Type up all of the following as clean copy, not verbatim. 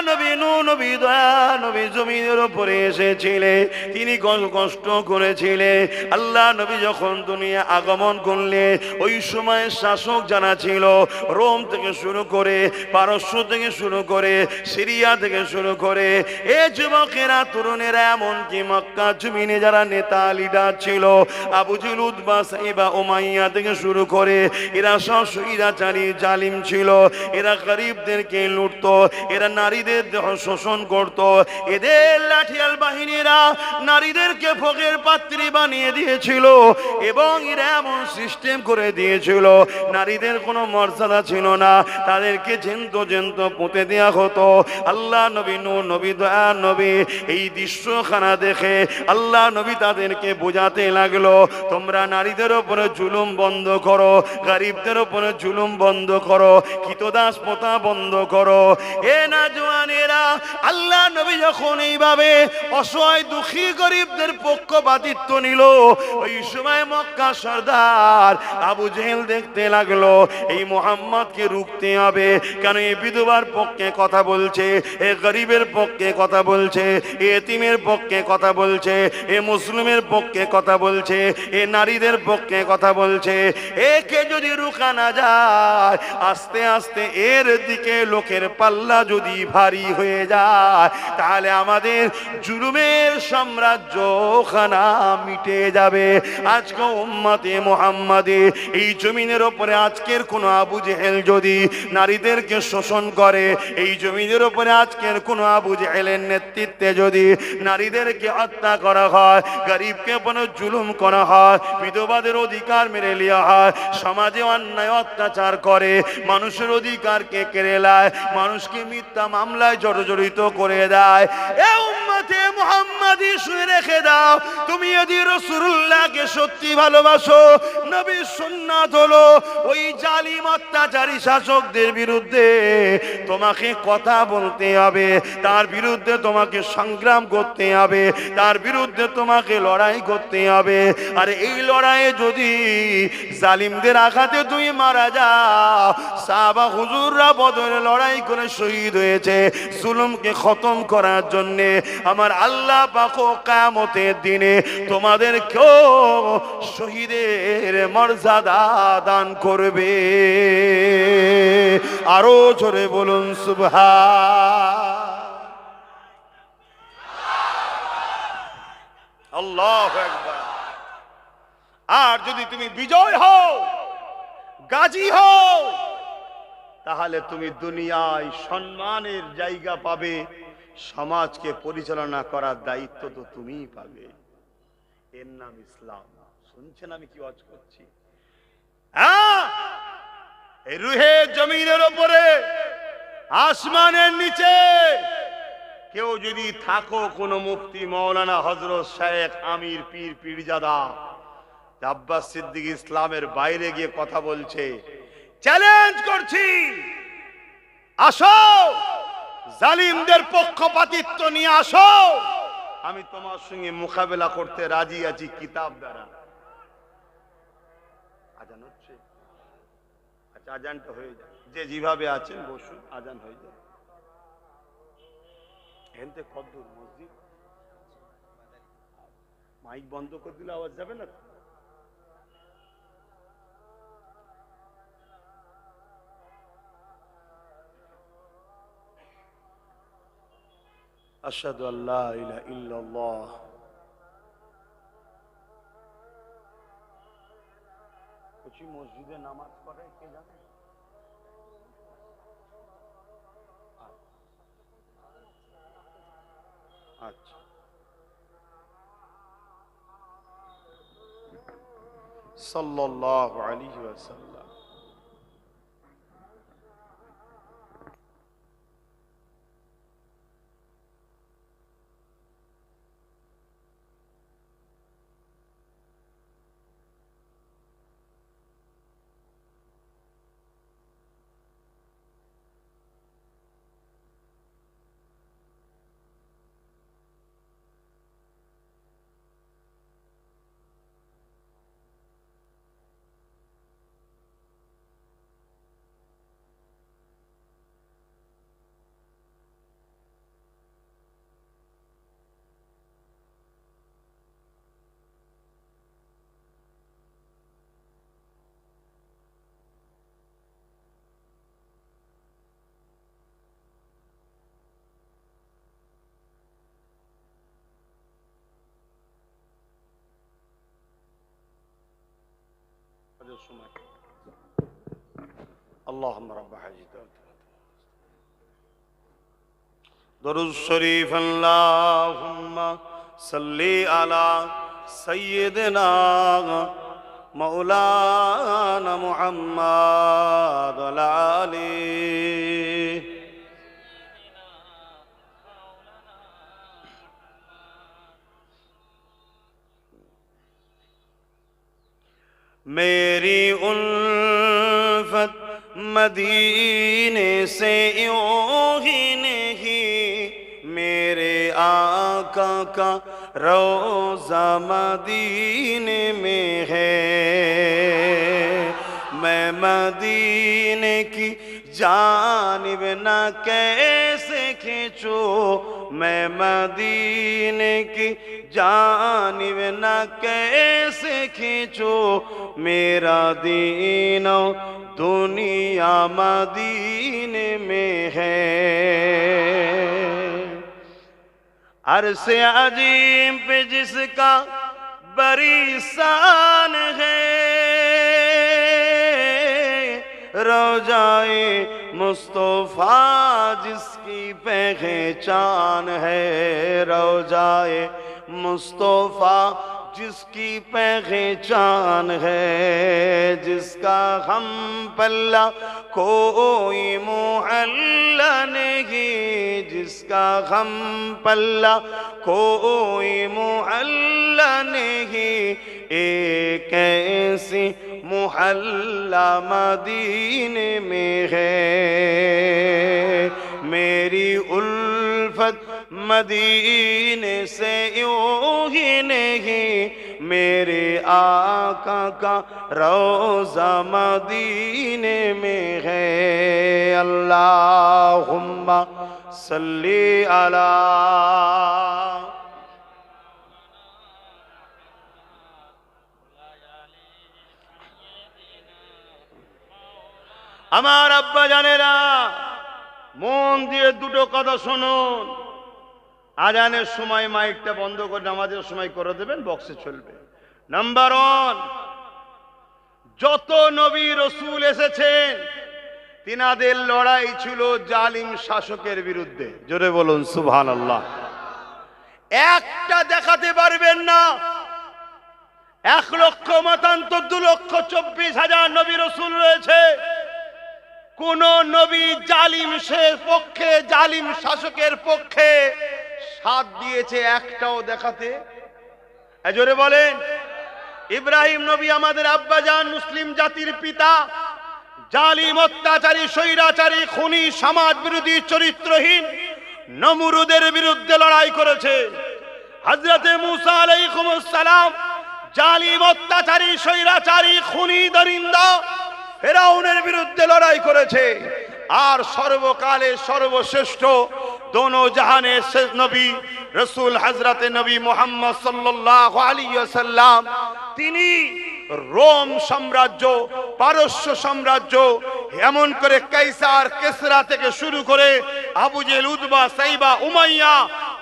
নবী নূহ নবী দয়া নবী জমিনের উপরে এসেছিলেন, তিনি কষ্ট করেছিলেন। আল্লাহ নবী যখন দুনিয়া আগমন করলেন, ওই সময় শাসক যারা ছিল, রোম থেকে শুরু করে, পারস্য থেকে শুরু করে, সিরিয়া থেকে শুরু করে, এ যুবকেরা তরুণেরা, এমনকি মক্কা জমিনে যারা নেতা লিডার ছিল, আবু জেহেল উতবা সাইবা উমাইয়া থেকে শুরু করে, এরা সব স্বৈরাচারী জালিম ছিল। এরা গরিবদেরকে লুটতো, এরা নারীদের দেহ শোষণ করত। এদের লাঠিয়াল বাহিনীরা নারীদেরকে ভোগের পাত্রী বানিয়ে দিয়েছিল এবং এরা এমন সিস্টেম করে দিয়েছিল, নারীদের কোনো মর্যাদা ছিল না, তাদেরকে জেন্ত পুঁতে দেওয়া হতো। আল্লাহ নবী নূহ নবী দয়া নবী এই দৃশ্যখানা দেখে আল্লাহ নবী তাদেরকে বোঝাতে লাগলো, তোমরা নারীদের উপরে জুলুম বন্ধ করো, গরিবদের উপরে জুলুম বন্ধ করো, কৃতদাস প্রথা বন্ধ করো। এ না জওয়ানেরা, আল্লাহ নবী যখন এইভাবে অসহায় দুঃখী গরিবদের পক্ষপাতিত্ব নিল, ওই সময় মক্কা সর্দার আবু জেহেল দেখতে লাগলো এই মুহাম্মদকে রুখতে হবে, কেন এই বিধবার পক্ষে কথা বলছে, এ গরিবের পক্ষে কথা বলছে, এ এতিমের পক্ষে কথা বলছে, এ মুসলিমের পক্ষে কথা বলছে, এ নারীদের পক্ষে কথা বলছে। একে যদি রুখা না যায়, আস্তে আস্তে এর দিকে লোকের পাল্লা যদি ভারী হয়ে যায়, তাহলে আমাদের জুলুমের সাম্রাজ্য খানা মিটে যাবে। আজকে উম্মতে মুহাম্মাদী এই জমিনের উপরে আজকের কোন আবু জেহেল যদি নারীদেরকে শোষণ করে, এই জমিনের উপরে আজকের কোন আবু জেহেলের নেতৃত্বে যদি নারীদেরকে হত্যা করা হয়, গরিবকে কোনো জুলুম করা হয়, বিধবাদের অধিকার মেরে নেওয়া হয়, সমাজে অন্যায় অত্যাচার করে, মানুষের অধিকারকে কেড়ে নেয়, মানুষকে মিথ্যা মামলায় জড়িত করে দেয়, এ উম্মতে মুহাম্মাদী শুনে রেখে দাও, তুমি যদি রাসূলুল্লাহকে সত্যি ভালোবাসো, নবীর সুন্নাত হলো ওই জালিম অত্যাচারী শাসকদের বিরুদ্ধে তোমাকে কথা বলতে হবে, তার বিরুদ্ধে তোমাকে সংগ্রাম করতে হবে, তার বিরুদ্ধে তোমাকে লড়াই করতে হবে। আর এই লড়াইয়ে যদি জালিমদের আঘাতে তুমি মারা যাও, সাহাবা হুজুররা বদরে লড়াই করে শহীদ হয়েছে জুলুমকে খতম করার জন্য। আমার আল্লাহ পাক কিয়ামতের দিনে তোমাদেরকেও শহীদের মর্যাদা দান করবে। আরো জোরে বলুন সুবহান আল্লাহু আকবার। আর যদি তুমি বিজয় হও, গাজী হও, তাহলে তুমি দুনিয়ায় সম্মানের জায়গা পাবে, সমাজকে পরিচালনা করার দায়িত্ব তো তুমিই পাবে। এর নাম ইসলাম। শুনছেন আমি কি ওয়াজ করছি? এই রুহে জমিনের উপরে আসমানের নিচে কেউ যদি থাকো, কোন মুফতি মৌলানা হযরত শেখ আমির পীর পীরজাদা আব্বাস সিদ্দিক ইসলামের বাইরে গিয়ে কথা বলছে, চ্যালেঞ্জ করছি, আসো জালিমদের পক্ষপাতিত্ব নিয়ে আসো, আমি তোমার সঙ্গে মোকাবেলা করতে রাজি আছি কিতাব দ্বারা। আজান হচ্ছে? আচ্ছা, আজানটা হয়ে যায়, যে যেভাবে আছেন বসুন, আজান হয়ে যায়। এখানে কদ্দুর মসজিদ, মাইক বন্ধ করে দিলে আওয়াজ যাবে না? আশহাদু আল্লা ইলাহা ইল্লাল্লাহ। কিছু মসজিদে নামাজ পড়ে কে জানে? আচ্ছা, সাল্লাল্লাহু আলাইহি ওয়াসাল্লাম। সময় আল্লাহুম্মা রাব্বা হাজিত দরুদ শরীফ আল্লাহুম্মা সাল্লি আলা সাইয়্যিদিনা মাওলানা মুহাম্মাদ ওয়া আলিহি मेरी उल्फत मदीने से यूं ही नहीं मेरे आका का रोज़ा मदीने में है मैं मदीने की जानिब न कैसे खींचूं मैं मदीने की जानिब न कैसे खींचो मेरा दीनो दुनिया मदीने में है अरसे अजीम पे जिसका बड़ी शान है रोजाए मुस्तफा जिसकी पहचान है रोजाए मुस्तफा जिसकी पहचान है जिसका हम पल्ला कोई मुहल्ला नहीं जिसका हम पल्ला कोई मुहल्ला नहीं एक ऐसी मुहल्ला मदीने में है मेरी उल्फत मदीने से यूं ही नहीं मेरे आका का रोज़ा मदीने में है अल्लाहुम्मा सल्ली अला আমার আব্বা জানেরা মন দিয়ে দুটো কথা শুনুন আজানের সময় মাইকটা বন্ধ করে নামাজের সময় করে দেবেন বক্সে চলবে নাম্বার 1 যত নবী রাসূল এসেছেন তিনাদের লড়াই ছিল জালিম শাসকের বিরুদ্ধে জোরে বলুন সুবহানাল্লাহ একটা দেখাতে পারবেন না 1 লক্ষ মতান্তর 2 লক্ষ 24 হাজার নবী রাসূল রয়েছে কোন নবী জালিম শের পক্ষে জালিম শাসকের পক্ষে সাথ দিয়েছে একটাও দেখাতে জোরে বলেন ইব্রাহিম নবী আমাদের আব্বাজান মুসলিম জাতির পিতা জালিম অত্যাচারী স্বৈরাচারী খুনি সমাজ বিরোধী চরিত্রহীন নমরুদের বিরুদ্ধে লড়াই করেছে হযরতে মুসা আলাইহিস সালাম জালিম অত্যাচারী স্বৈরাচারী খুনি দরিন্দা ফেরাউনের বিরুদ্ধে লড়াই করেছে আর সর্বকালে সর্বশ্রেষ্ঠ দোনো জাহানের শেষ নবী রাসূল হযরতে নবী মুহাম্মদ সাল্লাল্লাহু আলাইহি ওয়াসাল্লাম তিনি রোম সাম্রাজ্য পারস্য সাম্রাজ্য এমন করে কাইসার কিসরা থেকে শুরু করে আবু জেহেল উতবা সাইবা উমাইয়া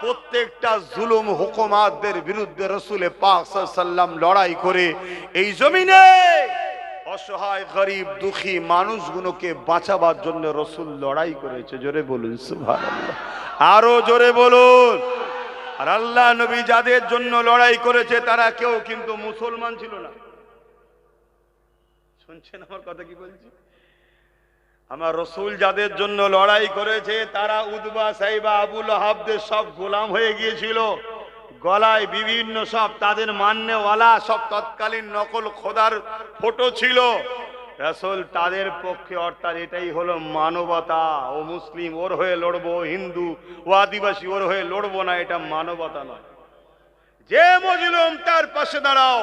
প্রত্যেকটা জুলুম হুকুমাতদের বিরুদ্ধে রাসূল পাক সাল্লাল্লাহু আলাইহি ওয়াসাল্লাম লড়াই করে এই জমিনে অসহায় গরিব দুঃখী মানুষগুলোকে বাঁচাবার জন্য রাসূল লড়াই করেছে জোরে বলুন সুবহানাল্লাহ আরো জোরে বলুন আর আল্লাহ নবী যাদের জন্য লড়াই করেছে তারা কেউ কিন্তু মুসলমান ছিল না শুনছেন আমার কথা কি বলছি আমার রাসূল যাদের জন্য লড়াই করেছে তারা উতবা সাইবা আবু লাহাবদের সব গোলাম হয়ে গিয়েছিল গলায় বিভিন্ন সব তাদের মান্যওয়ালা সব তৎকালীন নকল খোদার ফটো ছিল রাসূল তাদের পক্ষে অর্থাৎ এটাই হলো মানবতা ও মুসলিম ওর হয়ে লড়বো হিন্দু ও আদিবাসী ওর হয়ে লড়বো না এটা মানবতা নয় যে মজলুম তার পাশে দাঁড়াও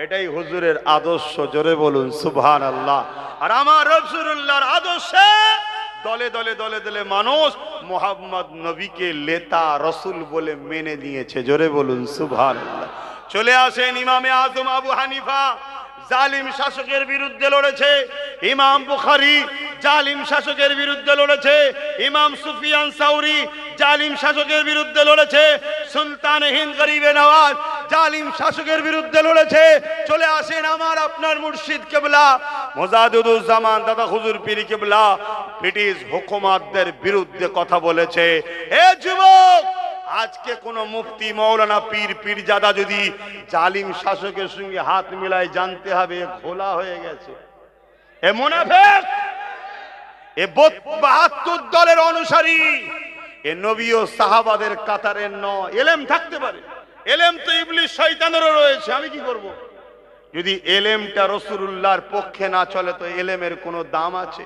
এটাই হুজুরের আদর্শ জোরে বলুন সুবহানাল্লাহ আর আমার রাসূলুল্লাহর আদর্শে দলে দলে দলে দলে মানুষ মুহাম্মদ নবীকে লেতা রাসূল বলে মেনে নিয়েছে জোরে বলুন সুবহানাল্লাহ চলে আসেন ইমামে আযম আবু হানিফা জালিম শাসকের বিরুদ্ধে লড়েছে ইমাম বুখারী জালিম শাসকের বিরুদ্ধে লড়েছে ইমাম সুফিয়ান সাউরি জালিম শাসকের বিরুদ্ধে লড়েছে সুলতান হিন্দ গরিবে নওয়াজ জালিম শাসকের বিরুদ্ধে লড়েছে। চলে আসেন আমার আপনার মুর্শিদ কেবলা মোজাদুদুজ্জামান দাদা হুজুর পীর কেবলা ব্রিটিশ হুকুমতদের বিরুদ্ধে কথা বলেছে। এ যুবক, আজকে কোন মুফতি মৌলানা পীর পীরজাদা যদি জালিম শাসকের সঙ্গে হাত মিলায়, জানতে হবে ঘোলা হয়ে গেছে, এ মুনাফিক, এ 72 দলের অনুসারী, এ নবী ও সাহাবাদের কাতারের নয়। এলেম থাকতে পারে, এলেম তো ইবলিস শয়তানেরও রয়েছে, আমি কি করব? যদি এলেমটা রাসূলুল্লাহর পক্ষে না চলে তো এলেমের কোনো দাম আছে?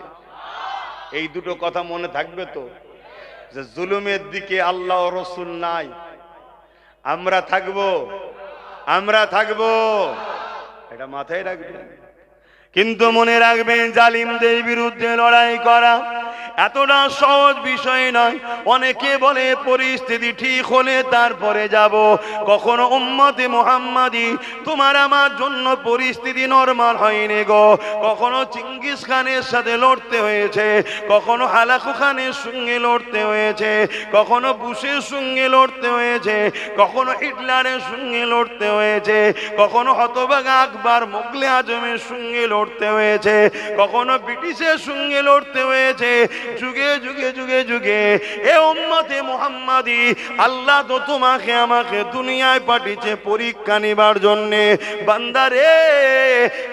এই দুটো কথা মনে থাকবে তো, যে জুলুমের দিকে আল্লাহ ও রাসূল নাই, আমরা থাকবো, এটা মাথায় রাখবেন। কিন্তু মনে রাখবেন, জালিমদের বিরুদ্ধে লড়াই করা এতটা সহজ বিষয় নয়। অনেকে বলে পরিস্থিতি ঠিক হলে তারপরে যাব। কখনো উম্মতে মুহাম্মাদি তোমার আমার জন্য পরিস্থিতি নরমাল হয়নি গো। কখনো চিঙ্গিস খানের সাথে লড়তে হয়েছে, কখনো হালাকু খানের সঙ্গে লড়তে হয়েছে, কখনো বুশের সঙ্গে লড়তে হয়েছে, কখনো হিটলারের সঙ্গে লড়তে হয়েছে, কখনো হতভাগা আকবর মোগলে আজমের সঙ্গে লড়তে হয়েছে, কখনো ব্রিটিশের সঙ্গে লড়তে হয়েছে। যুগে যুগে যুগে যুগে এ উম্মতে মুহাম্মাদি আল্লাহ তো তোমাকে আমাকে দুনিয়ায় পাঠিয়েছে পরীক্ষা নেবার জন্যে। বান্দারে,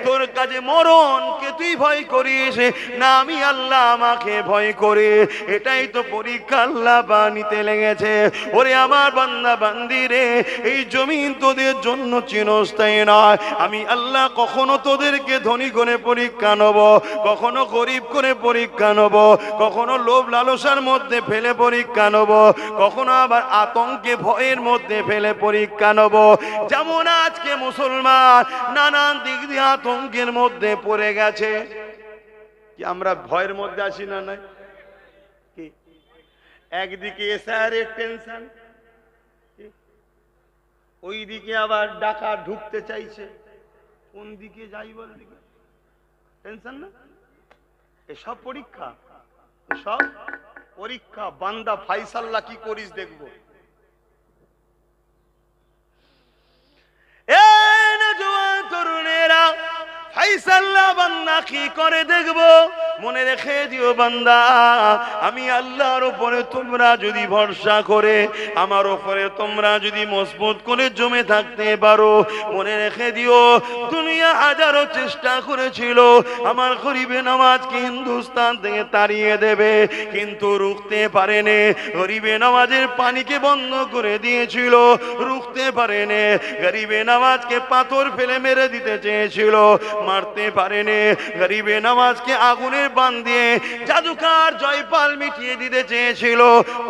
তোর কাছে মরণকে তুই ভয় করিস না আমি আল্লাহ আমাকে ভয় করে? এটাই তো পরীক্ষা আল্লাহ বানিতে লেগেছে। ওরে আমার বান্দা বান্দিরে, এই জমিন তোদের জন্য চিরস্থায়ী নয়। আমি আল্লাহ কখনো তোদেরকে ধনী করে পরীক্ষা নেব, কখনো গরিব করে পরীক্ষা নেব, কখনো লোভ লালসার মধ্যে ফেলে পরীক্ষা নেব, কখনো আবার আতঙ্কে ভয়ের মধ্যে ফেলে পরীক্ষা নেব। যেমন আজকে মুসলমান নানান দিক দিয়ে আতঙ্কের মধ্যে পড়ে গেছে। কি আমরা ভয়ের মধ্যে আছি না? নাই? কি একদিকে এসআরের টেনশন, ওইদিকে আবার ডাকা ঢুকতে চাইছে, কোন দিকে যাই বল, দিকে টেনশন না? এসব পরীক্ষা, সব পরীক্ষা। বান্দা ফাইসাল্লাহ কি করিস দেখবো। এ নওজোয়ান তরুণেরা, ফাইসাল্লাহ বান্দা কি করে দেখবো। মনে রেখে দিও বান্দা, আমি আল্লাহর উপরে তোমরা যদি ভরসা করে, আমার উপরে তোমরা যদি মজবুত করে জমে থাকতে পারো, মনে রেখে দিও দুনিয়া হাজারো চেষ্টা করেছিল আমার গরিবে নামাজকে হিন্দুস্তান থেকে তাড়িয়ে দেবে, কিন্তু রুখতে পারেনি। গরিবে নামাজের পানিকে বন্ধ করে দিয়েছিল, রুখতে পারেনি। গরিবে নামাজকে পাথর ফেলে মেরে দিতে চেয়েছিল, মারতে পারেনি। গরিবে নামাজকে আগুনের বান দিয়ে জাদুকার জয়পাল মিটিয়ে দিতে চেয়েছিল,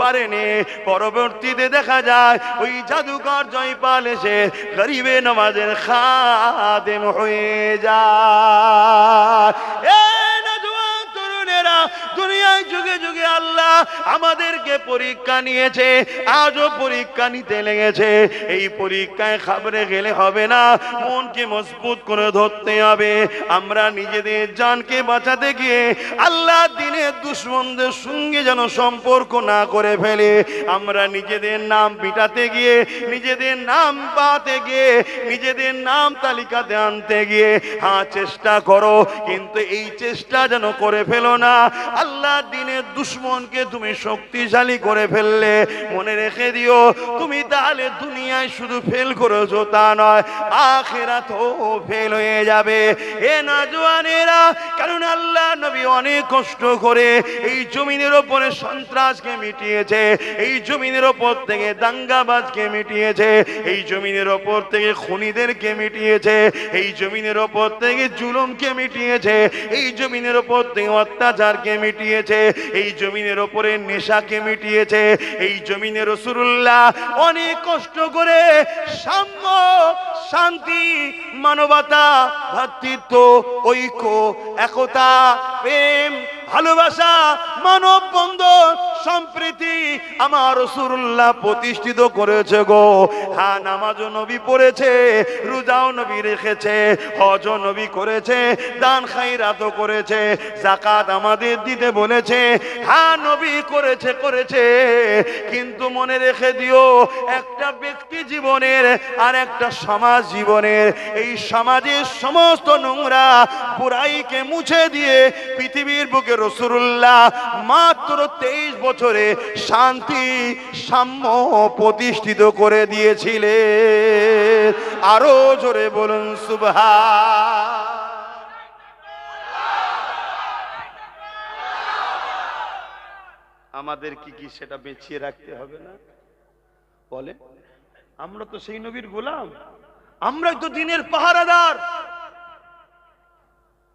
পারেনি। পরবর্তীতে দেখা যায় ওই জাদুকর জয়পাল এসে গরিবে নামাজের খাদেম হয়ে যায়। দুনিয়ায় যুগে যুগে আল্লাহ আমাদেরকে পরীক্ষা নিয়েছে, আজও পরীক্ষা নিতে লেগেছে। এই পরীক্ষায় খাবরে গেলে হবে না, মনকে মজবুত করে ধরতে হবে। আমরা নিজেদের জানকে বাঁচাতে গিয়ে আল্লাহ দিনের দুশমনদের সঙ্গে যেন সম্পর্ক না করে ফেলে। আমরা নিজেদের নাম পিটাতে গিয়ে, নিজেদের নাম পাতে গিয়ে, নিজেদের নাম তালিকাতে আনতে গিয়ে চেষ্টা করো, কিন্তু এই চেষ্টা যেন করে ফেলো না আল্লাহ দিনের দুশমনকে তুমি শক্তিশালী করে ফেললে। মনে রেখে দিও, তুমি তাহলে দুনিয়ায় শুধু ফেল করেছো তা নয়, আখিরাতেও ফেল হয়ে যাবে। এ নওজোয়ানেরা, কারণ আল্লাহ নবী অনেক কষ্ট করে এই জমিনের ওপরে সন্ত্রাসকে মিটিয়েছে, এই জমিনের ওপর থেকে দাঙ্গাবাজকে মিটিয়েছে, এই জমিনের ওপর থেকে খুনিদেরকে মিটিয়েছে, এই জমিনের ওপর থেকে জুলুমকে মিটিয়েছে, এই জমিনের ওপর থেকে অত্যাচারকে মিটিয়েছে, এই জমিনের ওপরে নেশাকে মিটিয়েছে। এই জমিনে রাসূলুল্লাহ অনেক কষ্ট করে সাম্য, শান্তি, মানবতা, ভ্রাতৃত্ব, ঐক্য, একতা, প্রেম, ভালোবাসা, মানব বন্ধন সম্প্রীতি আমার রাসূলুল্লাহ প্রতিষ্ঠিত করেছে গো। হ্যাঁ, নামাজও নবী পড়েছে, রোজাও নবী রেখেছে, হজও নবী করেছে, দান খায়রাতও করেছে, যাকাত আমাদের দিতে বলেছে। হ্যাঁ, নবী করেছে, কিন্তু মনে রেখে দিও, একটা ব্যক্তি জীবনের আর একটা সমাজ জীবনের, এই সমাজের সমস্ত নোংরা বুরাইকে মুছে দিয়ে পৃথিবীর বুকে রাসূলুল্লাহ মাত্র 23 বছরে শান্তি সাম্য প্রতিষ্ঠিত করে দিয়েছিলেন। আরো জোরে বলুন সুবহান। আমাদের কি সেটা বেঁচিয়ে রাখতে হবে না? বলে, আমরা তো সেই নবীর গোলাম, আমরাই তো দিনের পাহারাদার,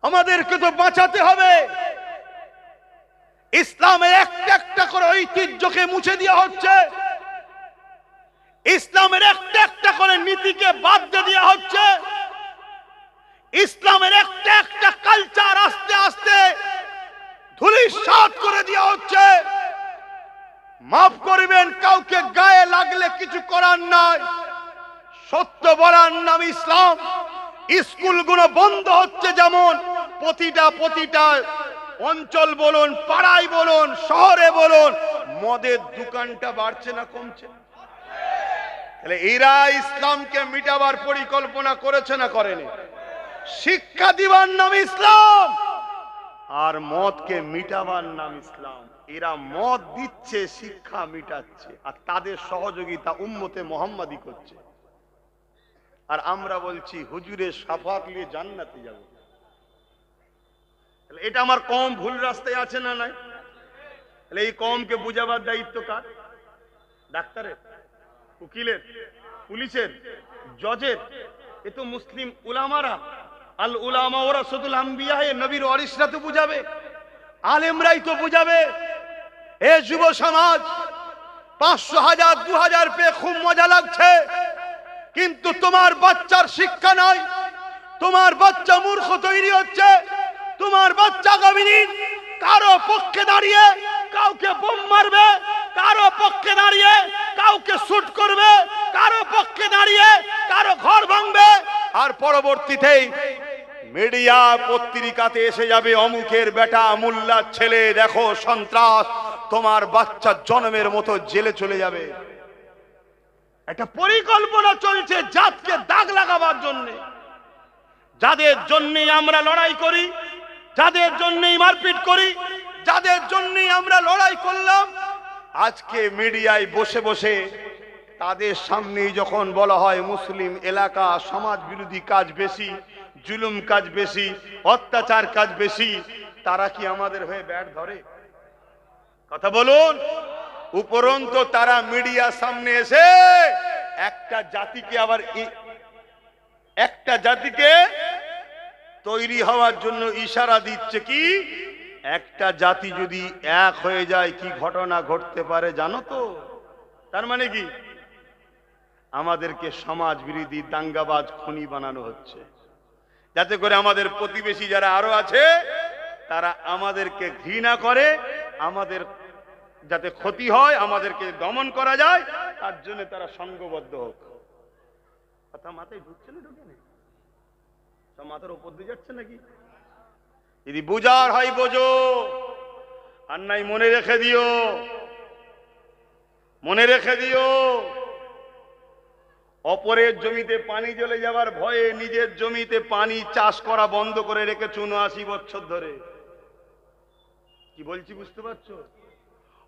আমাদেরকে তো বাঁচাতে হবে। ইসলামের একটা একটা করে ঐতিহ্যকে মুছে দেওয়া হচ্ছে, ইসলামের একটা একটা করে নীতিকে বাদ দিয়ে দেওয়া হচ্ছে, ইসলামের একটা একটা কালচার আস্তে আস্তে ধূলিসাৎ করে দেওয়া হচ্ছে। মাফ করবেন, কাউকে গায়ে লাগলে কিছু করার নাই, সত্য বলার নাম ইসলাম। স্কুলগুলো বন্ধ হচ্ছে, যেমন প্রতিটা অঞ্চল বলুন, পাড়ায় বলুন, শহরে বলুন, মদের দোকানটা বাড়ছে না কমছে? তাহলে এরা ইসলামকে মিটাবার পরিকল্পনা করেছে না করেনি? শিক্ষা দিবার নাম ইসলাম, আর মদকে মিটাবার নাম ইসলাম। এরা মদ দিচ্ছে, শিক্ষা মিটাচ্ছে, আর তাদের সহযোগিতা উম্মতে মুহাম্মাদি করছে। আর আমরা বলছি হুজুরের শাফাত নিয়ে জান্নাতে যাব। এটা আমার কম ভুল রাস্তায় আছে না নাই? এই কমকে বুঝাবার দায়িত্ব কার? ডাক্তারের, উকিলের, পুলিশের, জজের? এ তো মুসলিম উলামারা। আল উলামা ওয়ারাসাতুল আম্বিয়া, নবীর ওয়ারিসরা তো বুঝাবে, আলেমরাই তো বুঝাবে। এ যুব সমাজ, 500, 1000, 2000 পেয়ে খুব মজা লাগছে, কিন্তু তোমার বাচ্চার শিক্ষা নাই, তোমার বাচ্চা মূর্খ তৈরি হচ্ছে, তোমার বাচ্চা আগামী দিন কারো পক্ষে দাঁড়িয়ে কাউকে বোম মারবে, কারো পক্ষে দাঁড়িয়ে কাউকে শুট করবে, কারো পক্ষে দাঁড়িয়ে কারো ঘর ভাঙবে, আর পরবর্তীতে মিডিয়া পত্রিকাতে এসে যাবে অমুকের বেটা, মোল্লার ছেলে, দেখো সন্ত্রাস, তোমার বাচ্চা জন্মের মতো জেলে চলে যাবে। একটা পরিকল্পনা চলছে জাতকে দাগ লাগাবার জন্য। যাদের জন্য আমরা লড়াই করি, যাদের জন্যই মারপিট করি, যাদের জন্যই আমরা লড়াই করলাম, আজকে মিডিয়ায় বসে বসে তাদের সামনেই যখন বলা হয় মুসলিম এলাকা সমাজ বিরোধী কাজ বেশি, জুলুম কাজ বেশি, অত্যাচার কাজ বেশি, তারা কি আমাদের হয়ে ব্যাট ধরে? কথা বলুন। উপরন্তু তারা মিডিয়ার সামনে এসে একটা জাতিকে তৈরি হওয়ার জন্য ইশারা দিচ্ছে। কি? একটা জাতি যদি এক হয়ে যায় কি ঘটনা ঘটতে পারে জানো তো? তার মানে কি? আমাদেরকে সমাজ বিরোধী, দাঙ্গাবাজ, খুনি বানানো হচ্ছে, যাতে করে আমাদের প্রতিবেশী যারা আরো আছে তারা আমাদেরকে ঘৃণা করে, আমাদের যাতে ক্ষতি হয়, আমাদেরকে দমন করা যায়, তার জন্য তারা সংঘবদ্ধ হোক। কথা মাথায় ঢুকছে না? ঢুকে নেই? সব মাথার উপর দিয়ে যাচ্ছে নাকি? যদি বুঝার হয় বোঝো, আর নাই মনে রেখে দিও, মনে রেখে দিও। অপরের জমিতে পানি চলে যাওয়ার ভয়ে নিজের জমিতে পানি চাষ করা বন্ধ করে রেখেছে 79 বছর ধরে। কি বলছি বুঝতে পারছো?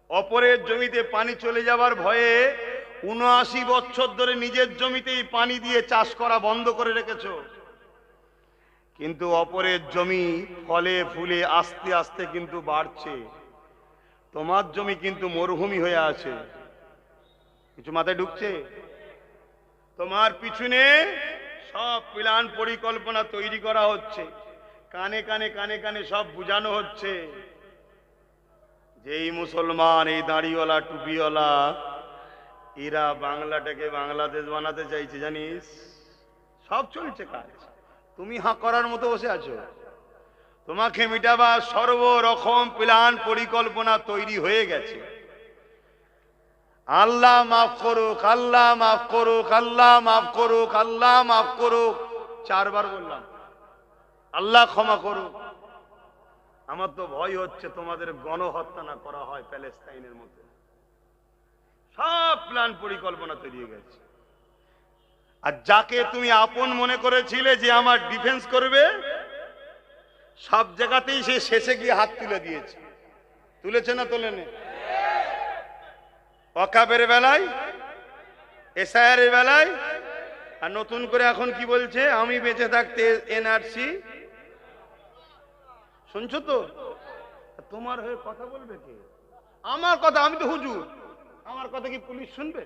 অপরের জমিতে পানি চলে যাওয়ার ভয়ে 79 বছর ধরে নিজের জমিতেই পানি দিয়ে চাষ করা বন্ধ করে রেখেছো, কিন্তু অপরের জমি ফলে ফুলে আস্তে আস্তে কিন্তু বাড়ছে, তোমার জমি কিন্তু মরুভূমি হয়ে আছে। কিছু মাথায় ঢুকছে? তোমার পিছনে সব প্ল্যান পরিকল্পনা তৈরি করা হচ্ছে, কানে কানে কানে কানে সব বুঝানো হচ্ছে যে এই মুসলমান, এই দাড়িওয়ালা, টুপিওয়ালা, এরা বাংলাটাকে বাংলাদেশ বানাতে চাইছে, জানিস? সব চলছে কাজ, তুমি হাঁ করার মতো বসে আছো। তোমাকে মিটাবার সর্বরকম প্ল্যান পরিকল্পনা তৈরি হয়ে গেছে। আল্লাহ মাফ করুক, আল্লাহ মাফ করুক, আল্লাহ মাফ করুক, আল্লাহ মাফ করুক। 4 বার বললাম আল্লাহ ক্ষমা করুক। আমার তো ভয় হচ্ছে তোমাদের গণহত্যা না করা হয় প্যালেস্তাইনের মতো। সব প্ল্যান পরিকল্পনা তৈরি হয়ে গেছে। আর যাকে তুমি আপন মনে করেছিলে যে আমার ডিফেন্স করবে, সব জায়গাতেই সে শেষে গিয়ে হাত তুলে দিয়েছে। তুলেছে না তোলেনি? ওয়াকাবের বেলায়, এসআইআর এর বেলায়, আর নতুন করে এখন কি বলছে, আমি বেঁচে থাকতে এনআরসি। শুনছো তো? তোমার হয়ে কথা বলবে কে? আমার কথা, আমি তো হুজুর, আমার কথা কি পুলিশ শুনবে?